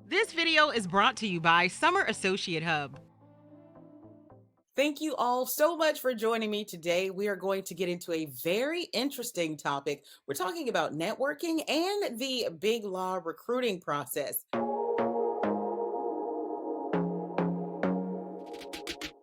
This video is brought to you by Summer Associate Hub. Thank you all so much for joining me today. We are going to get into a very interesting topic. We're talking about networking and the big law recruiting process.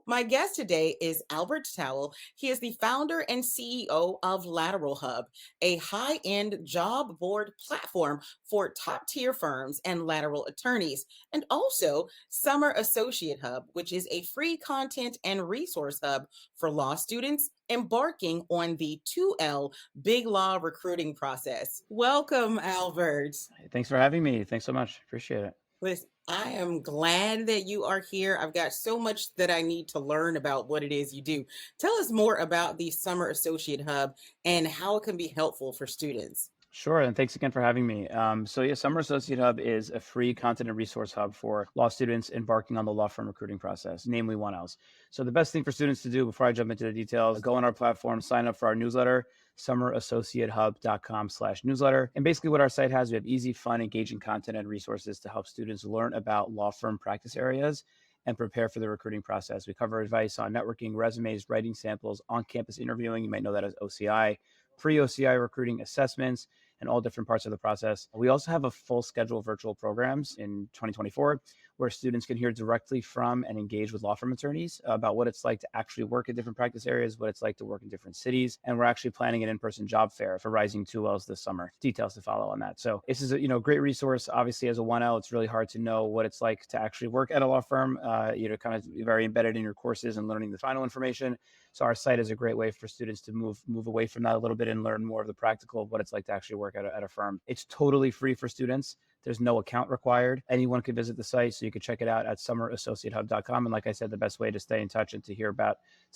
My guest today is Albert Tawil. He is the founder and CEO of Lateral Hub, a high end job board platform for top tier firms and lateral attorneys, and also Summer Associate Hub, which is a free content and resource hub for law students embarking on the 2L big law recruiting process. Welcome, Albert. Hey, thanks for having me. Thanks so much. Appreciate it. Listen, I am glad that you are here. I've got so much that I need to learn about what it is you do. Tell us more about the Summer Associate Hub and how it can be helpful for students. Sure, and thanks again for having me. Summer Associate Hub is a free content and resource hub for law students embarking on the law firm recruiting process, namely 1Ls. So the best thing for students to do before I jump into the details, go on our platform, sign up for our newsletter, summerassociatehub.com/newsletter. And basically what our site has, we have easy, fun, engaging content and resources to help students learn about law firm practice areas and prepare for the recruiting process. We cover advice on networking, resumes, writing samples, on-campus interviewing. You might know that as OCI, pre-OCI recruiting assessments, and all different parts of the process. We also have a full schedule of virtual programs in 2024 where students can hear directly from and engage with law firm attorneys about what it's like to actually work in different practice areas, what it's like to work in different cities. And we're actually planning an in-person job fair for Rising 2Ls this summer. Details to follow on that. So this is a great resource. Obviously, as a 1L, it's really hard to know what it's like to actually work at a law firm. Kind of very embedded in your courses and learning the final information. So our site is a great way for students to move away from that a little bit and learn more of the practical of what it's like to actually work at a firm. It's totally free for students. There's no account required. Anyone can visit the site, so you can check it out at summerassociatehub.com. And like I said, the best way to stay in touch and to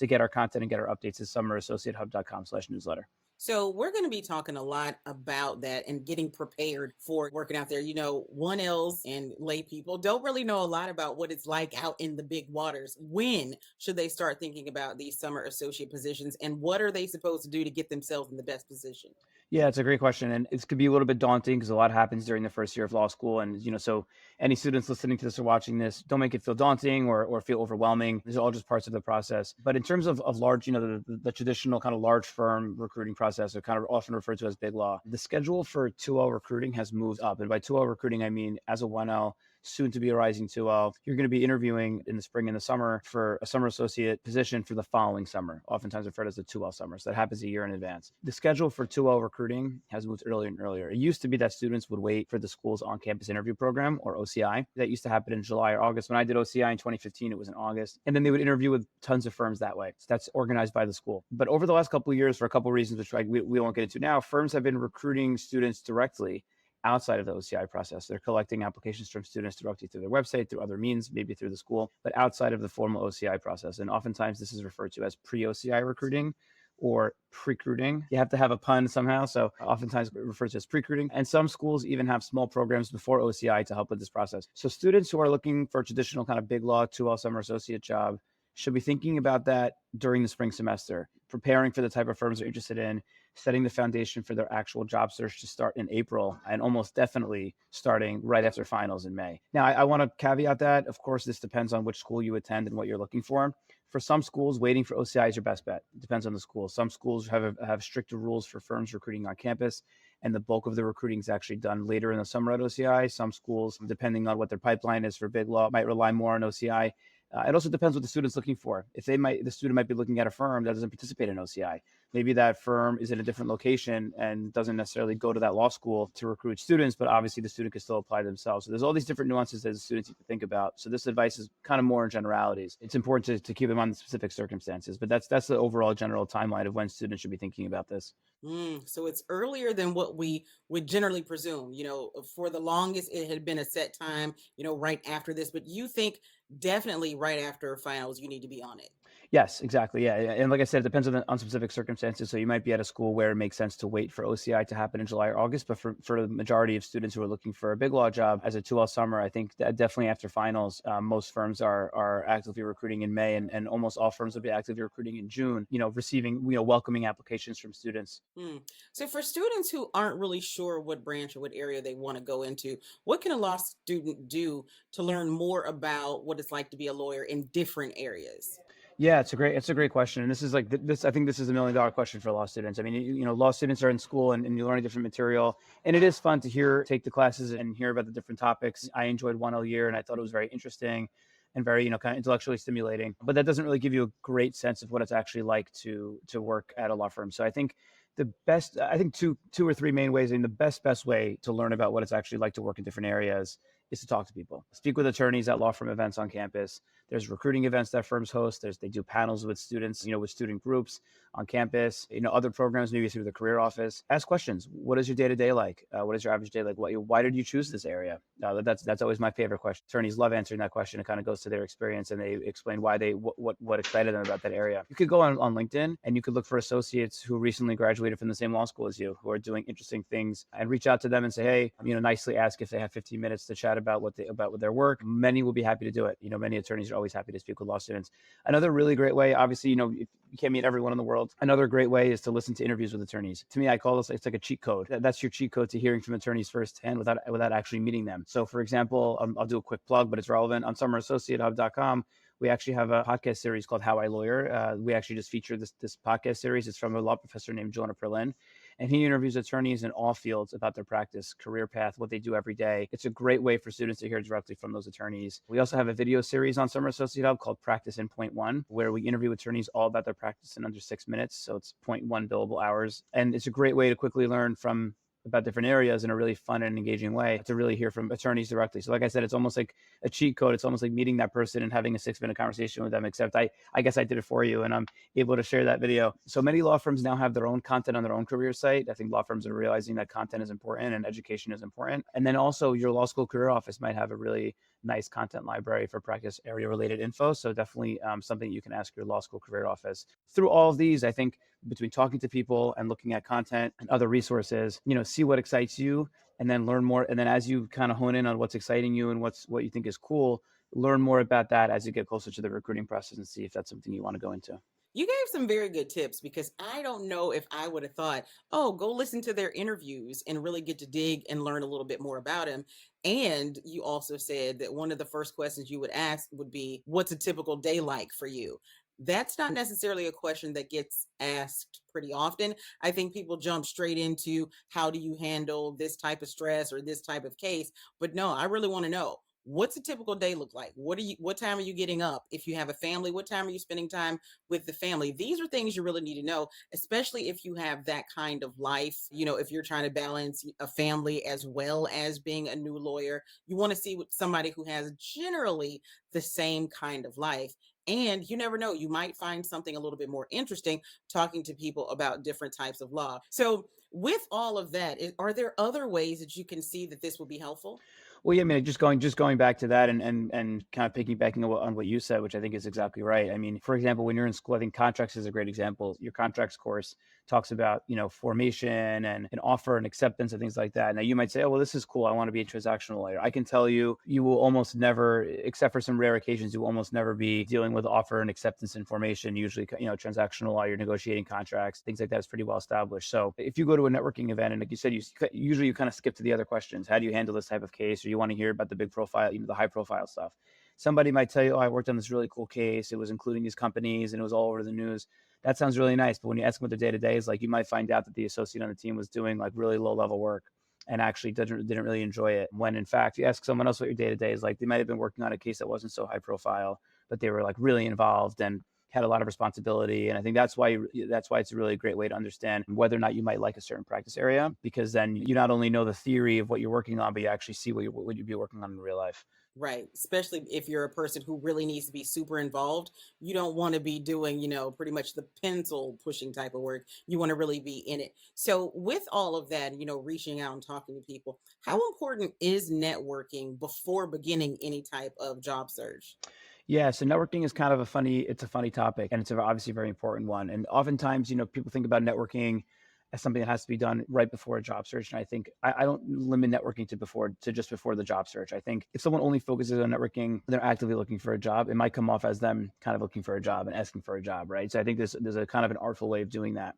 get our content and get our updates is summerassociatehub.com/newsletter. So, we're going to be talking a lot about that and getting prepared for working out there. 1Ls and lay people don't really know a lot about what it's like out in the big waters. When should they start thinking about these summer associate positions and what are they supposed to do to get themselves in the best position? Yeah, it's a great question. And it could be a little bit daunting because a lot happens during the first year of law school. And, so any students listening to this or watching this, don't make it feel daunting or feel overwhelming. These are all just parts of the process. But in terms of large, the traditional kind of large firm recruiting process, are kind of often referred to as big law, the schedule for 2L recruiting has moved up. And by 2L recruiting, I mean as a 1L, soon to be a rising 2L, you're going to be interviewing in the spring and the summer for a summer associate position for the following summer, oftentimes referred as the 2L summer. So that happens a year in advance. The schedule for 2L recruiting has moved earlier and earlier. It used to be that students would wait for the school's on-campus interview program, or OCI. That used to happen in July or August. When I did OCI in 2015, it was in August. And then they would interview with tons of firms that way. So that's organized by the school. But over the last couple of years, for a couple of reasons, which we won't get into now, firms have been recruiting students directly outside of the OCI process. They're collecting applications from students directly through their website, through other means, maybe through the school, but outside of the formal OCI process. And oftentimes this is referred to as pre-OCI recruiting or pre-recruiting. You have to have a pun somehow. So oftentimes referred to as pre-recruiting. And some schools even have small programs before OCI to help with this process. So students who are looking for a traditional kind of big law 2L summer associate job should be thinking about that during the spring semester, preparing for the type of firms they're interested in, setting the foundation for their actual job search to start in April, and almost definitely starting right after finals in May. Now, I want to caveat that. Of course, this depends on which school you attend and what you're looking for. For some schools, waiting for OCI is your best bet. It depends on the school. Some schools have stricter rules for firms recruiting on campus, and the bulk of the recruiting is actually done later in the summer at OCI. Some schools, depending on what their pipeline is for big law, might rely more on OCI. It also depends what the student's looking for. The student might be looking at a firm that doesn't participate in OCI. Maybe that firm is in a different location and doesn't necessarily go to that law school to recruit students, but obviously the student can still apply themselves. So there's all these different nuances that the students need to think about. So this advice is kind of more in generalities. It's important to keep them on the specific circumstances, but that's the overall general timeline of when students should be thinking about this. So it's earlier than what we would generally presume. For the longest, it had been a set time, right after this. But you think definitely right after finals, you need to be on it. Yes, exactly. Yeah, yeah. And like I said, it depends on specific circumstances. So you might be at a school where it makes sense to wait for OCI to happen in July or August. But for the majority of students who are looking for a big law job as a 2L summer, I think that definitely after finals, most firms are actively recruiting in May, and almost all firms will be actively recruiting in June. Receiving welcoming applications from students. Hmm. So, for students who aren't really sure what branch or what area they want to go into, what can a law student do to learn more about what it's like to be a lawyer in different areas? Yeah, it's a great question, and this is like this. I think this is $1 million question for law students. I mean, law students are in school and you learn a different material, and it is fun to take the classes and hear about the different topics. I enjoyed 1L year, and I thought it was very interesting and very kind of intellectually stimulating. But that doesn't really give you a great sense of what it's actually like to work at a law firm. So I think two or three main ways, and the best way to learn about what it's actually like to work in different areas is to talk to people, speak with attorneys at law firm events on campus. There's recruiting events that firms host. They do panels with students, with student groups on campus. Other programs maybe through the career office. Ask questions. What is your day to day like? What is your average day like? Why did you choose this area? That's always my favorite question. Attorneys love answering that question. It kind of goes to their experience, and they explain why what excited them about that area. You could go on LinkedIn and you could look for associates who recently graduated from the same law school as you, who are doing interesting things, and reach out to them and say, hey, nicely ask if they have 15 minutes to chat about about their work. Many will be happy to do it. Many attorneys are always happy to speak with law students. Another really great way, obviously, if you can't meet everyone in the world, another great way is to listen to interviews with attorneys. To me, I call this, it's like a cheat code. That's your cheat code to hearing from attorneys firsthand without actually meeting them. So for example, I'll do a quick plug, but it's relevant. On summerassociatehub.com, we actually have a podcast series called How I Lawyer. We actually just featured this podcast series. It's from a law professor named Jonah Perlin, and he interviews attorneys in all fields about their practice, career path, what they do every day. It's a great way for students to hear directly from those attorneys. We also have a video series on Summer Associate Hub called Practice in Point One, where we interview attorneys all about their practice in under 6 minutes. So it's 0.1 billable hours. And it's a great way to quickly learn about different areas in a really fun and engaging way to really hear from attorneys directly. So like I said, it's almost like a cheat code. It's almost like meeting that person and having a 6-minute conversation with them, except I guess I did it for you and I'm able to share that video. So many law firms now have their own content on their own career site. I think law firms are realizing that content is important and education is important. And then also your law school career office might have a really nice content library for practice area related info. So definitely something you can ask your law school career office. Through all of these, I think between talking to people and looking at content and other resources, see what excites you and then learn more. And then as you kind of hone in on what's exciting you and what you think is cool, learn more about that as you get closer to the recruiting process and see if that's something you want to go into. You gave some very good tips because I don't know if I would have thought, oh, go listen to their interviews and really get to dig and learn a little bit more about him. And you also said that one of the first questions you would ask would be, what's a typical day like for you? That's not necessarily a question that gets asked pretty often. I think people jump straight into how do you handle this type of stress or this type of case. But no, I really want to know, what's a typical day look like? What time are you getting up? If you have a family, what time are you spending time with the family? These are things you really need to know, especially if you have that kind of life. If you're trying to balance a family as well as being a new lawyer, you want to see what somebody who has generally the same kind of life. And you never know, you might find something a little bit more interesting talking to people about different types of law. So, with all of that, are there other ways that you can see that this will be helpful? Well, yeah, I mean, just going back to that and kind of piggybacking on what you said, which I think is exactly right. I mean, for example, when you're in school, I think contracts is a great example. Your contracts course talks about, formation and an offer and acceptance and things like that. Now you might say, oh, well, this is cool. I want to be a transactional lawyer. I can tell you, you will almost never, except for some rare occasions, you will almost never be dealing with offer and acceptance and formation. Usually, transactional law, you're negotiating contracts, things like that is pretty well established. So if you go to a networking event and like you said, you kind of skip to the other questions. How do you handle this type of case? Or you want to hear about the big profile, the high profile stuff. Somebody might tell you, oh, I worked on this really cool case. It was including these companies and it was all over the news. That sounds really nice. But when you ask them what their day to day is like, you might find out that the associate on the team was doing like really low level work and actually didn't really enjoy it. When in fact, you ask someone else what your day to day is like, they might have been working on a case that wasn't so high profile, but they were like really involved and had a lot of responsibility. And I think that's why it's a really great way to understand whether or not you might like a certain practice area, because then you not only know the theory of what you're working on, but you actually see what you'd be working on in real life. Right. Especially if you're a person who really needs to be super involved. You don't want to be doing, pretty much the pencil pushing type of work. You want to really be in it. So, with all of that, reaching out and talking to people, how important is networking before beginning any type of job search? Yeah, so networking is kind of it's a funny topic and it's obviously a very important one. And oftentimes, people think about networking as something that has to be done right before a job search. And I think I don't limit networking to just before the job search. I think if someone only focuses on networking, they're actively looking for a job. It might come off as them kind of looking for a job and asking for a job, right? So I think there's a kind of an artful way of doing that.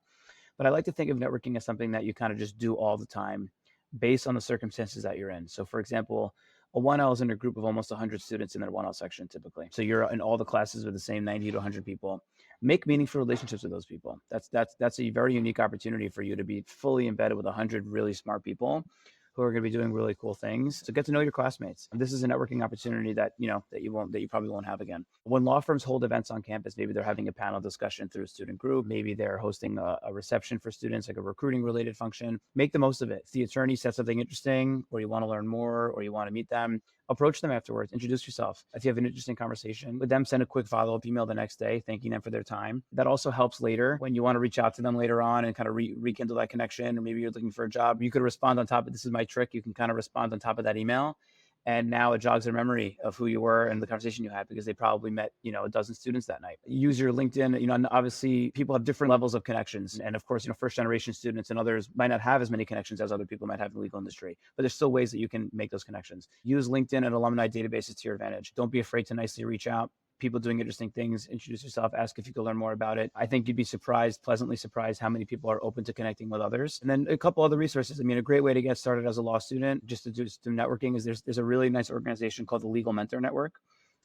But I like to think of networking as something that you kind of just do all the time based on the circumstances that you're in. So, for example, a 1L is in a group of almost 100 students in their 1L section typically. So you're in all the classes with the same 90 to 100 people. Make meaningful relationships with those people. That's a very unique opportunity for you to be fully embedded with 100 really smart people who are going to be doing really cool things. So get to know your classmates. This is a networking opportunity that you probably won't have again. When law firms hold events on campus, maybe they're having a panel discussion through a student group. Maybe they're hosting a reception for students, like a recruiting related function. Make the most of it. If the attorney says something interesting, or you want to learn more, or you want to meet them, approach them afterwards, introduce yourself. If you have an interesting conversation with them, send a quick follow-up email the next day, thanking them for their time. That also helps later when you want to reach out to them later on and kind of rekindle that connection, or maybe you're looking for a job. You could respond on top of, this is my trick, you can kind of respond on top of that email. And now it jogs their memory of who you were and the conversation you had, because they probably met, a dozen students that night. Use your LinkedIn, and obviously people have different levels of connections. And of course, first generation students and others might not have as many connections as other people might have in the legal industry, but there's still ways that you can make those connections. Use LinkedIn and alumni databases to your advantage. Don't be afraid to nicely reach out. People doing interesting things, introduce yourself, ask if you could learn more about it. I think you'd be pleasantly surprised how many people are open to connecting with others. And then a couple other resources. I mean, a great way to get started as a law student, just to do networking, is there's a really nice organization called the Legal Mentor Network.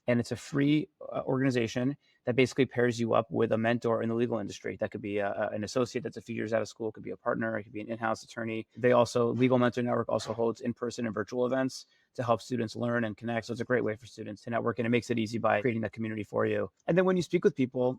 And it's a free organization that basically pairs you up with a mentor in the legal industry. That could be an associate that's a few years out of school, it could be a partner, it could be an in-house attorney. Legal Mentor Network also holds in-person and virtual events to help students learn and connect. So it's a great way for students to network, and it makes it easy by creating that community for you. And then when you speak with people,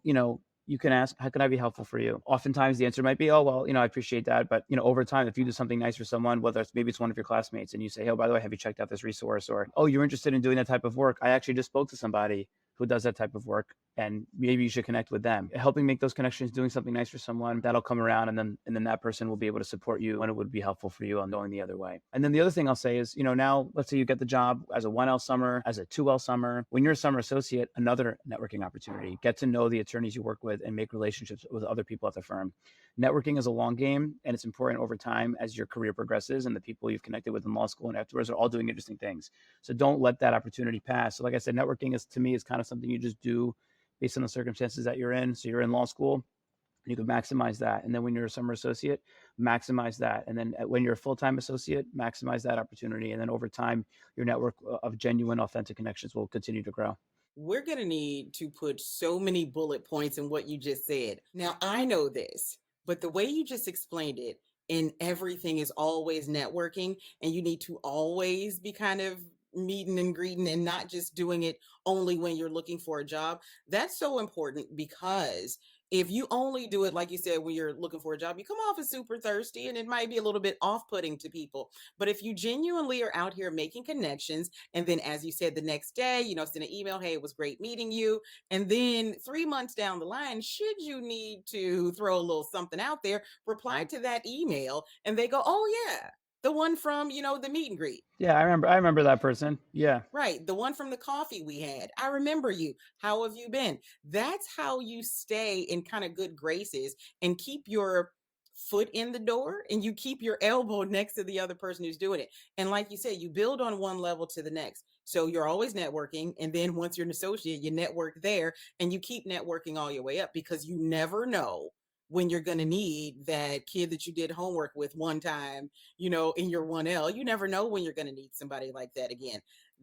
you can ask, how can I be helpful for you? Oftentimes the answer might be, oh, well, I appreciate that. But, over time, if you do something nice for someone, whether maybe it's one of your classmates, and you say, oh, by the way, have you checked out this resource? Or, oh, you're interested in doing that type of work. I actually just spoke to somebody who does that type of work, and maybe you should connect with them. Helping make those connections, doing something nice for someone, that'll come around, and then that person will be able to support you when it would be helpful for you on going the other way. And then the other thing I'll say is, now let's say you get the job as a 1L summer, as a 2L summer. When you're a summer associate, another networking opportunity. Get to know the attorneys you work with and make relationships with other people at the firm. Networking is a long game, and it's important over time as your career progresses, and the people you've connected with in law school and afterwards are all doing interesting things. So don't let that opportunity pass. So like I said, networking to me is kind of something you just do based on the circumstances that you're in. So you're in law school, you can maximize that. And then when you're a summer associate, maximize that. And then when you're a full-time associate, maximize that opportunity. And then over time, your network of genuine, authentic connections will continue to grow. We're going to need to put so many bullet points in what you just said. Now, I know this, but the way you just explained it, and everything is always networking, and you need to always be kind of meeting and greeting and not just doing it only when you're looking for a job. That's so important, because if you only do it, like you said, when you're looking for a job, you come off as super thirsty and it might be a little bit off putting to people. But if you genuinely are out here making connections, and then, as you said, the next day, send an email, hey, it was great meeting you. And then 3 months down the line, should you need to throw a little something out there, reply to that email and they go, oh, yeah, the one from, the meet and greet. Yeah, I remember that person. Yeah. Right. The one from the coffee we had. I remember you. How have you been? That's how you stay in kind of good graces and keep your foot in the door, and you keep your elbow next to the other person who's doing it. And like you said, you build on one level to the next. So you're always networking. And then once you're an associate, you network there, and you keep networking all your way up, because you never know when you're going to need that kid that you did homework with one time, in your 1L. You never know when you're going to need somebody like that again.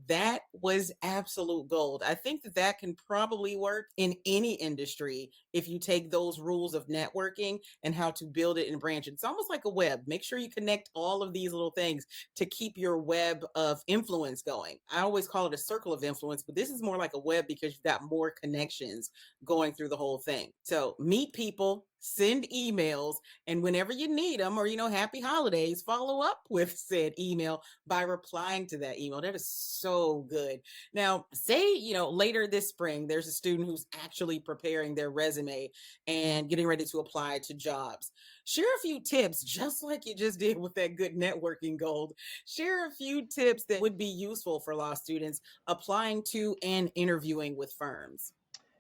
That was absolute gold. I think that can probably work in any industry if you take those rules of networking and how to build it and branch it. It's almost like a web. Make sure you connect all of these little things to keep your web of influence going. I always call it a circle of influence, but this is more like a web, because you've got more connections going through the whole thing. So meet people, send emails, and whenever you need them, or, happy holidays, follow up with said email by replying to that email. That is so good. Now, say, later this spring, there's a student who's actually preparing their resume and getting ready to apply to jobs. Share a few tips, just like you just did with that good networking gold. Share a few tips that would be useful for law students applying to and interviewing with firms.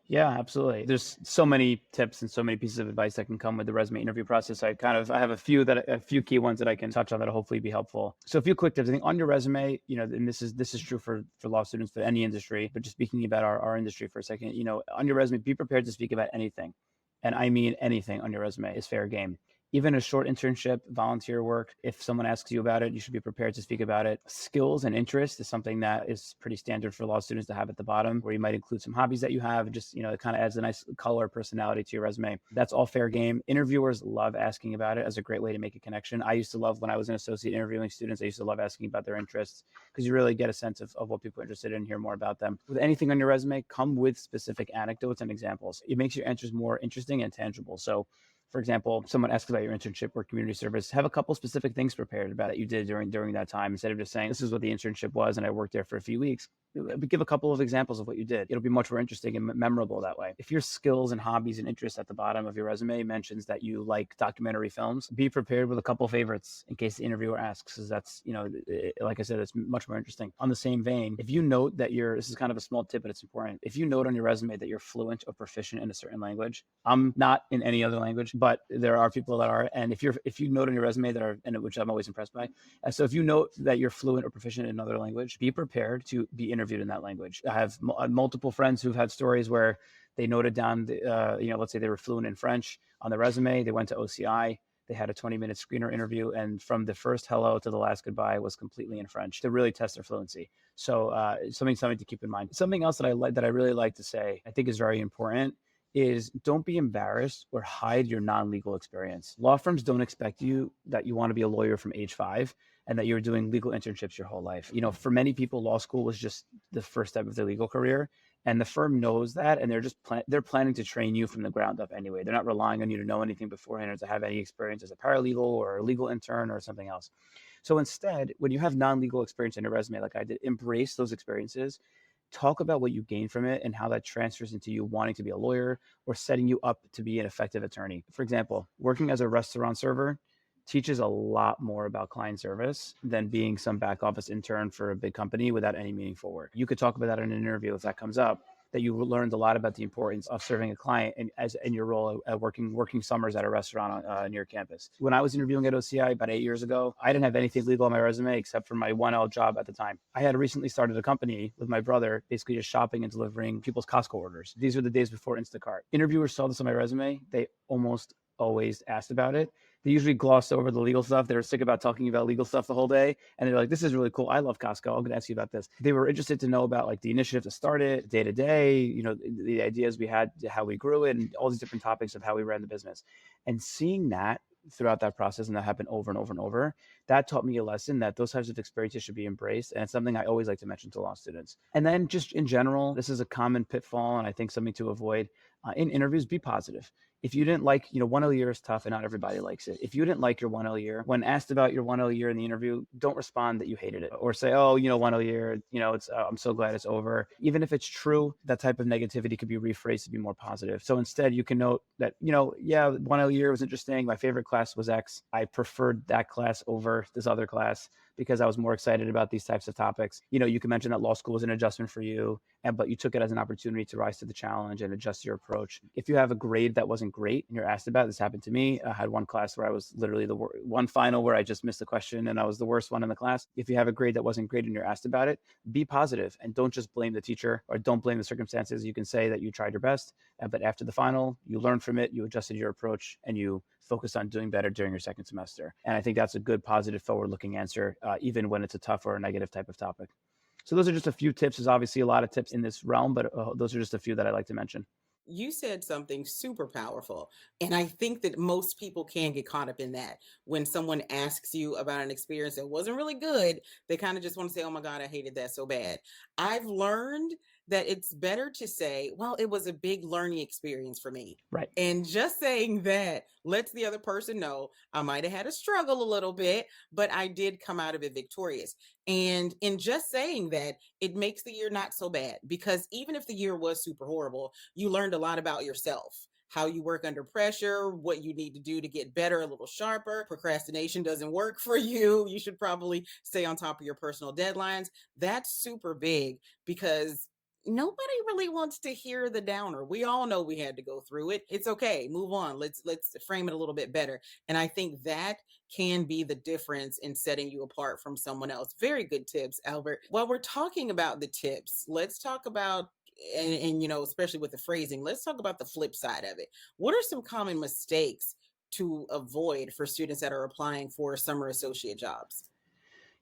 Yeah, absolutely. There's so many tips and so many pieces of advice that can come with the resume interview process. I have a few key ones that I can touch on that'll hopefully be helpful. So a few quick tips. I think on your resume, and this is true for law students, for any industry, but just speaking about our industry for a second, on your resume, be prepared to speak about anything. And I mean anything on your resume is fair game. Even a short internship, volunteer work, if someone asks you about it, you should be prepared to speak about it. Skills and interest is something that is pretty standard for law students to have at the bottom, where you might include some hobbies that you have. Just, it kind of adds a nice color personality to your resume. That's all fair game. Interviewers love asking about it as a great way to make a connection. I used to love, when I was an associate interviewing students, I used to love asking about their interests, because you really get a sense of what people are interested in and hear more about them. With anything on your resume, come with specific anecdotes and examples. It makes your answers more interesting and tangible. So, for example, someone asks about your internship or community service, have a couple specific things prepared about it you did during that time, instead of just saying, this is what the internship was and I worked there for a few weeks. Give a couple of examples of what you did. It'll be much more interesting and memorable that way. If your skills and hobbies and interests at the bottom of your resume mentions that you like documentary films, be prepared with a couple favorites in case the interviewer asks, because that's, like I said, it's much more interesting. On the same vein, if you note that this is kind of a small tip, but it's important. If you note on your resume that you're fluent or proficient in a certain language, I'm not in any other language, but there are people that are. And if you note on your resume that are, and which I'm always impressed by. So if you note that you're fluent or proficient in another language, be prepared to be interviewed in that language. I have multiple friends who've had stories where they noted down, let's say they were fluent in French on the resume. They went to OCI. They had a 20-minute screener interview, and from the first hello to the last goodbye was completely in French to really test their fluency. So something to keep in mind. Something else that I really like to say, I think is very important, is don't be embarrassed or hide your non-legal experience. Law firms don't expect that you want to be a lawyer from age 5 and that you're doing legal internships your whole life. For many people, law school was just the first step of their legal career. And the firm knows that, and they're planning to train you from the ground up anyway. They're not relying on you to know anything beforehand or to have any experience as a paralegal or a legal intern or something else. So instead, when you have non-legal experience in your resume, like I did, embrace those experiences. Talk about what you gain from it and how that transfers into you wanting to be a lawyer or setting you up to be an effective attorney. For example, working as a restaurant server teaches a lot more about client service than being some back office intern for a big company without any meaningful work. You could talk about that in an interview if that comes up, that you learned a lot about the importance of serving a client and as in your role at working summers at a restaurant near campus. When I was interviewing at OCI about 8 years ago, I didn't have anything legal on my resume except for my 1L job at the time. I had recently started a company with my brother, basically just shopping and delivering people's Costco orders. These were the days before Instacart. Interviewers saw this on my resume. They almost always asked about it. They usually glossed over the legal stuff. They were sick about talking about legal stuff the whole day. And they're like, this is really cool. I love Costco. I'm going to ask you about this. They were interested to know about like the initiative to start it, day to day, the ideas we had, how we grew it, and all these different topics of how we ran the business. And seeing that throughout that process, and that happened over and over and over, that taught me a lesson that those types of experiences should be embraced. And it's something I always like to mention to law students. And then just in general, this is a common pitfall, and I think something to avoid in interviews, be positive. If you didn't like, 1L year is tough and not everybody likes it. If you didn't like your 1L year, when asked about your 1L year in the interview, don't respond that you hated it or say, oh, 1L year, it's, I'm so glad it's over. Even if it's true, that type of negativity could be rephrased to be more positive. So instead you can note that, yeah, 1L year was interesting. My favorite class was X. I preferred that class over this other class because I was more excited about these types of topics. You can mention that law school was an adjustment for you, but you took it as an opportunity to rise to the challenge and adjust your approach. If you have a grade that wasn't great and you're asked about it, this happened to me. I had one class where I was literally one final where I just missed the question and I was the worst one in the class. If you have a grade that wasn't great and you're asked about it, be positive and don't just blame the teacher or don't blame the circumstances. You can say that you tried your best, but after the final, you learned from it, you adjusted your approach, and you focused on doing better during your second semester. And I think that's a good, positive, forward-looking answer, even when it's a tough or a negative type of topic. So those are just a few tips. There's obviously a lot of tips in this realm, but those are just a few that I like to mention. You said something super powerful. And I think that most people can get caught up in that. When someone asks you about an experience that wasn't really good, they kind of just want to say, oh my God, I hated that so bad. I've learned that it's better to say, well, it was a big learning experience for me. Right. And just saying that lets the other person know I might have had a struggle a little bit, but I did come out of it victorious. And in just saying that, it makes the year not so bad because even if the year was super horrible, you learned a lot about yourself, how you work under pressure, what you need to do to get better, a little sharper. Procrastination doesn't work for you. You should probably stay on top of your personal deadlines. That's super big because nobody really wants to hear the downer. We all know we had to go through it. It's okay. Move on. Let's frame it a little bit better. And I think that can be the difference in setting you apart from someone else. Very good tips, Albert. While we're talking about the tips, let's talk about and especially with the phrasing, let's talk about the flip side of it. What are some common mistakes to avoid for students that are applying for summer associate jobs?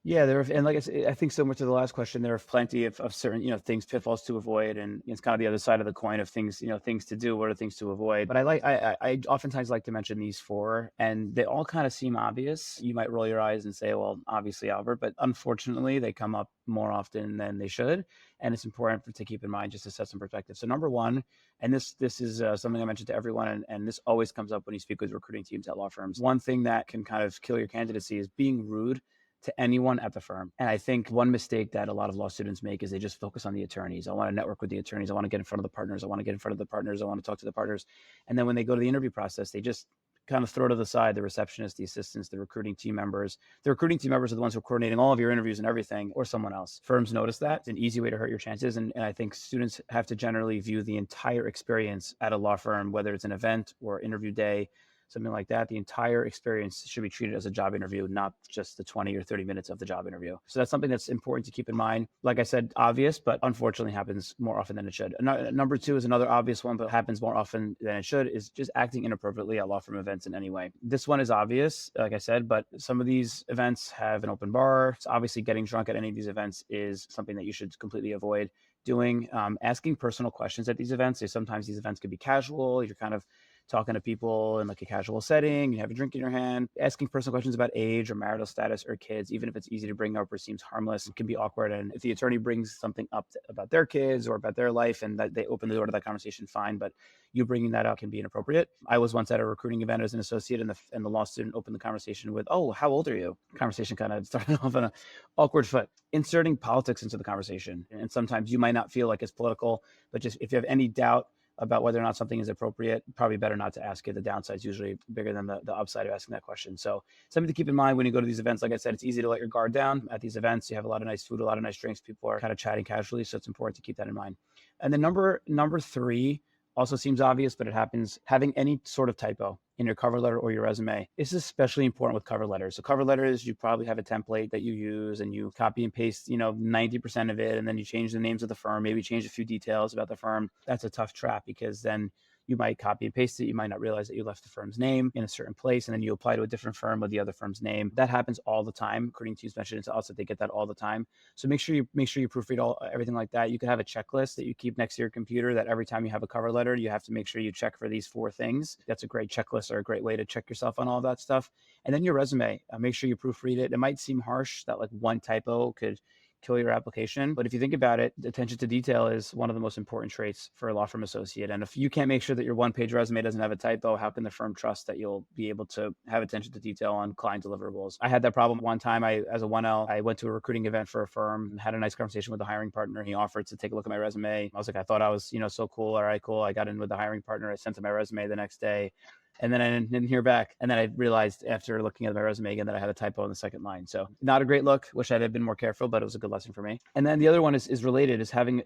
Yeah, and like I said, I think similar to the last question, there are plenty of certain, things, pitfalls to avoid, and it's kind of the other side of the coin of things, things to do. What are things to avoid? But I oftentimes like to mention these four, and they all kind of seem obvious. You might roll your eyes and say, well, obviously, Albert, but unfortunately, they come up more often than they should, and it's important to keep in mind just to set some perspective. So number one, and this is something I mentioned to everyone, and this always comes up when you speak with recruiting teams at law firms. One thing that can kind of kill your candidacy is being rude to anyone at the firm. And I think one mistake that a lot of law students make is they just focus on the attorneys. I want to network with the attorneys. I want to get in front of the partners. I want to get in front of the partners. I want to talk to the partners. And then when they go to the interview process, they just kind of throw to the side the receptionist, the assistants, the recruiting team members. The recruiting team members are the ones who are coordinating all of your interviews and everything, or someone else. Firms notice that. It's an easy way to hurt your chances. And I think students have to generally view the entire experience at a law firm, whether it's an event or interview day, something like that. The entire experience should be treated as a job interview, not just the 20 or 30 minutes of the job interview. So that's something that's important to keep in mind. Like I said, obvious, but unfortunately happens more often than it should. Number two is another obvious one, but happens more often than it should, is just acting inappropriately at law firm events in any way. This one is obvious, like I said, but some of these events have an open bar. So obviously getting drunk at any of these events is something that you should completely avoid doing. Asking personal questions at these events. So sometimes these events could be casual. You're kind of talking to people in like a casual setting, you have a drink in your hand, asking personal questions about age or marital status or kids, even if it's easy to bring up or seems harmless, it can be awkward. And if the attorney brings something up about their kids or about their life and that they open the door to that conversation, fine. But you bringing that up can be inappropriate. I was once at a recruiting event as an associate, and the law student opened the conversation with, "Oh, how old are you?" Conversation kind of started off on an awkward foot, inserting politics into the conversation. And sometimes you might not feel like it's political, but just if you have any doubt about whether or not something is appropriate, probably better not to ask it. The downside is usually bigger than the upside of asking that question. So something to keep in mind when you go to these events. Like I said, it's easy to let your guard down at these events. You have a lot of nice food, a lot of nice drinks. People are kind of chatting casually. So it's important to keep that in mind. And then number three also seems obvious, but it happens. Having any sort of typo in your cover letter or your resume. This is especially important with cover letters. So cover letters, you probably have a template that you use and you copy and paste, 90% of it. And then you change the names of the firm, maybe change a few details about the firm. That's a tough trap because then you might copy and paste it. You might not realize that you left the firm's name in a certain place, and then you apply to a different firm with the other firm's name. That happens all the time. Recruiting teams mentioned it to us that they get that all the time. So make sure you proofread everything like that. You can have a checklist that you keep next to your computer that every time you have a cover letter, you have to make sure you check for these four things. That's a great checklist or a great way to check yourself on all that stuff. And then your resume, make sure you proofread it. It might seem harsh that like one typo could kill your application. But if you think about it, attention to detail is one of the most important traits for a law firm associate. And if you can't make sure that your one-page resume doesn't have a typo, how can the firm trust that you'll be able to have attention to detail on client deliverables? I had that problem one time. As a 1L, I went to a recruiting event for a firm, had a nice conversation with the hiring partner. He offered to take a look at my resume. I was like, I thought I was, so cool. All right, cool. I got in with the hiring partner. I sent him my resume the next day. And then I didn't hear back. And then I realized after looking at my resume again that I had a typo in the second line. So not a great look. Wish I'd have been more careful, but it was a good lesson for me. And then the other one is related, is having,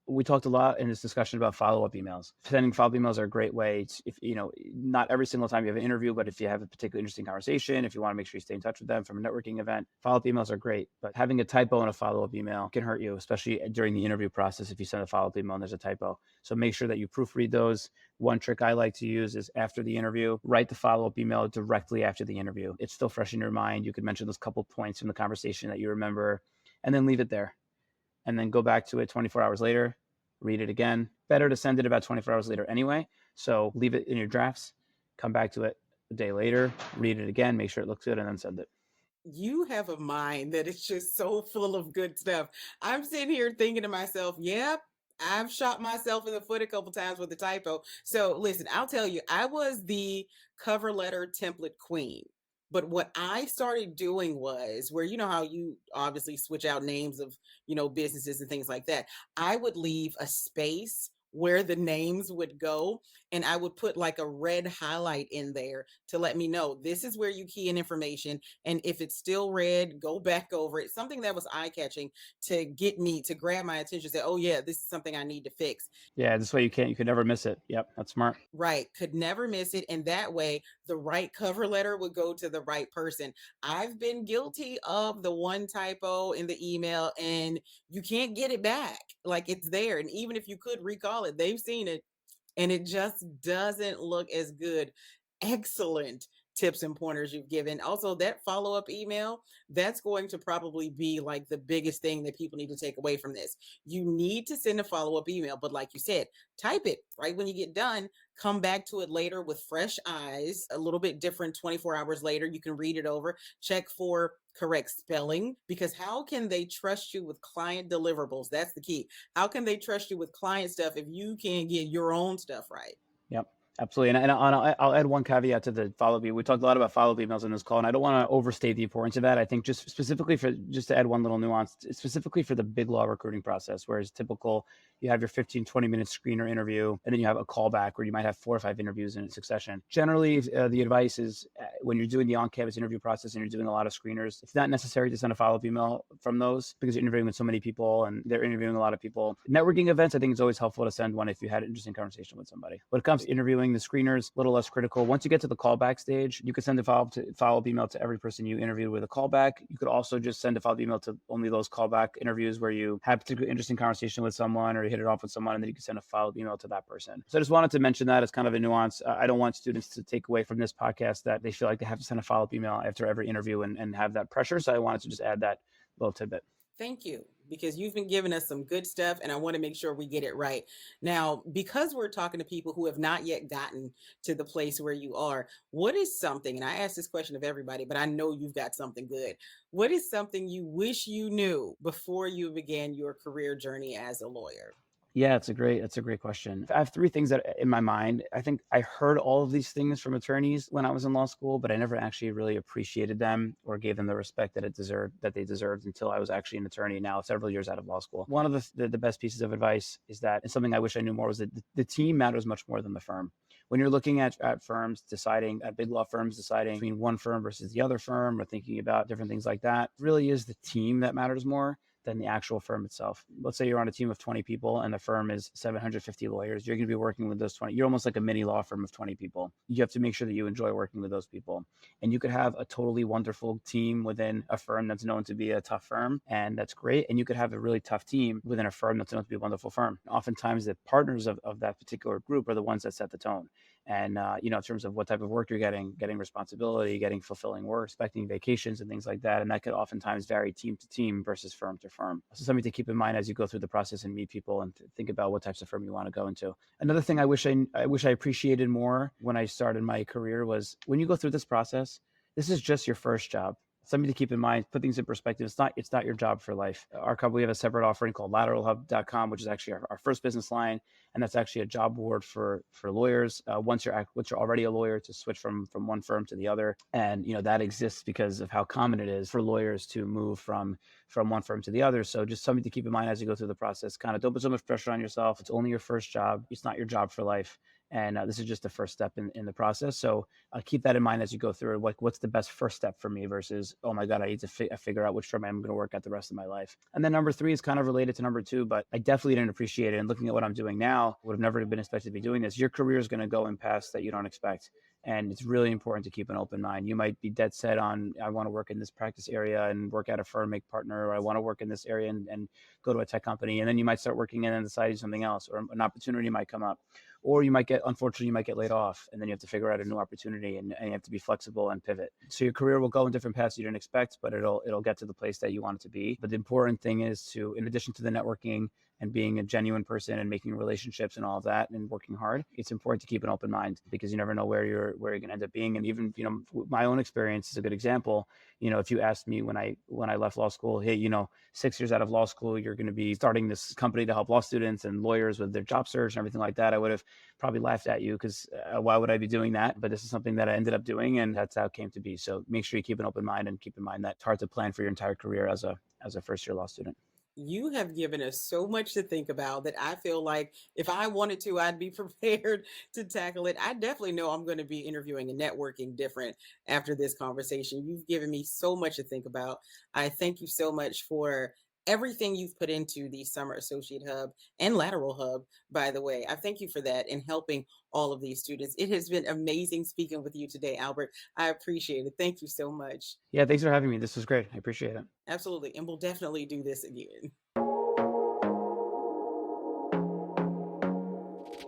we talked a lot in this discussion about follow-up emails. Sending follow-up emails are a great way to, if, not every single time you have an interview, but if you have a particularly interesting conversation, if you want to make sure you stay in touch with them from a networking event, follow-up emails are great. But having a typo in a follow-up email can hurt you, especially during the interview process if you send a follow-up email and there's a typo. So make sure that you proofread those. One trick I like to use is after the interview, write the follow-up email directly after the interview. It's still fresh in your mind. You could mention those couple points from the conversation that you remember and then leave it there. And then go back to it 24 hours later, read it again. Better to send it about 24 hours later anyway. So leave it in your drafts, come back to it a day later, read it again, make sure it looks good, and then send it. You have a mind that is just so full of good stuff. I'm sitting here thinking to myself, yep, I've shot myself in the foot a couple times with a typo. So listen, I'll tell you, I was the cover letter template queen. But what I started doing was where, how you obviously switch out names of, businesses and things like that. I would leave a space where the names would go, and I would put like a red highlight in there to let me know this is where you key in information. And if it's still red, go back over it. Something that was eye catching to get me to grab my attention, say, oh, yeah, this is something I need to fix. Yeah, this way you could never miss it. Yep, that's smart. Right. Could never miss it. And that way, the right cover letter would go to the right person. I've been guilty of the one typo in the email and you can't get it back. Like it's there. And even if you could recall it, they've seen it and it just doesn't look as good. Excellent tips and pointers you've given. Also, that follow up email, that's going to probably be like the biggest thing that people need to take away from this. You need to send a follow up email, but like you said, type it right when you get done, come back to it later with fresh eyes, a little bit different 24 hours later. You can read it over, check for correct spelling, because how can they trust you with client deliverables? That's the key. How can they trust you with client stuff if you can't get your own stuff right? Yep, absolutely. And I'll add one caveat to the follow-up email. We talked a lot about follow-up emails in this call, and I don't want to overstate the importance of that. I think just to add one little nuance, specifically for the big law recruiting process, whereas typical, you have your 15, 20-minute screener interview, and then you have a callback where you might have 4 or 5 interviews in succession. Generally, the advice is when you're doing the on-campus interview process and you're doing a lot of screeners, it's not necessary to send a follow-up email from those because you're interviewing with so many people and they're interviewing a lot of people. Networking events, I think it's always helpful to send one if you had an interesting conversation with somebody. When it comes to interviewing the screeners, a little less critical. Once you get to the callback stage, you could send a follow-up email to every person you interviewed with a callback. You could also just send a follow-up email to only those callback interviews where you had a particularly interesting conversation with someone or you hit it off with someone, and then you can send a follow-up email to that person. So I just wanted to mention that as kind of a nuance. I don't want students to take away from this podcast that they feel like they have to send a follow-up email after every interview and have that pressure. So I wanted to just add that little tidbit. Thank you, because you've been giving us some good stuff and I want to make sure we get it right. Now, because we're talking to people who have not yet gotten to the place where you are, what is something, and I ask this question of everybody, but I know you've got something good. What is something you wish you knew before you began your career journey as a lawyer? Yeah, it's a great question. I have 3 things that in my mind. I think I heard all of these things from attorneys when I was in law school, but I never actually really appreciated them or gave them the respect that they deserved until I was actually an attorney now several years out of law school. One of the best pieces of advice is that, and something I wish I knew more, was that the team matters much more than the firm. When you're looking at firms deciding, at big law firms deciding between one firm versus the other firm or thinking about different things like that, it really is the team that matters more than the actual firm itself. Let's say you're on a team of 20 people and the firm is 750 lawyers. You're going to be working with those 20. You're almost like a mini law firm of 20 people. You have to make sure that you enjoy working with those people. And you could have a totally wonderful team within a firm that's known to be a tough firm, and that's great. And you could have a really tough team within a firm that's known to be a wonderful firm. Oftentimes, the partners of that particular group are the ones that set the tone. And in terms of what type of work you're getting responsibility, getting fulfilling work, expecting vacations and things like that. And that could oftentimes vary team to team versus firm to firm. So something to keep in mind as you go through the process and meet people and think about what types of firm you want to go into. Another thing I wish I appreciated more when I started my career was when you go through this process, this is just your first job. Something to keep in mind, put things in perspective. It's not your job for life. Our company, we have a separate offering called lateralhub.com, which is actually our first business line. And that's actually a job board for lawyers. Once you're already a lawyer, to switch from one firm to the other. And, that exists because of how common it is for lawyers to move from one firm to the other. So just something to keep in mind as you go through the process. Kind of don't put so much pressure on yourself. It's only your first job. It's not your job for life. And this is just the first step in the process. So keep that in mind as you go through it. What's the best first step for me versus, oh my God, I need to figure out which firm I'm going to work at the rest of my life. And then number 3 is kind of related to number 2, but I definitely didn't appreciate it. And looking at what I'm doing now, would have never been expected to be doing this. Your career is going to go in paths that you don't expect. And it's really important to keep an open mind. You might be dead set on, I want to work in this practice area and work at a firm, make partner, or I want to work in this area and go to a tech company. And then you might start working and then decide to do something else, or an opportunity might come up. Or unfortunately, you might get laid off, and then you have to figure out a new opportunity, and you have to be flexible and pivot. So your career will go in different paths you didn't expect, but it'll get to the place that you want it to be. But the important thing is to, in addition to the networking and being a genuine person and making relationships and all of that and working hard, it's important to keep an open mind, because you never know where you're going to end up being. And even, my own experience is a good example. If you asked me when I left law school, hey, 6 years out of law school, you're going to be starting this company to help law students and lawyers with their job search and everything like that, I would have probably laughed at you, because why would I be doing that? But this is something that I ended up doing, and that's how it came to be. So make sure you keep an open mind, and keep in mind that it's hard to plan for your entire career as a first year law student. You have given us so much to think about that I feel like if I wanted to, I'd be prepared to tackle it. I definitely know I'm going to be interviewing and networking different after this conversation. You've given me so much to think about. I thank you so much for everything you've put into the Summer Associate Hub and Lateral Hub, by the way. I thank you for that and helping all of these students. It has been amazing speaking with you today, Albert. I appreciate it. Thank you so much. Yeah, thanks for having me. This was great. I appreciate it. Absolutely. And we'll definitely do this again.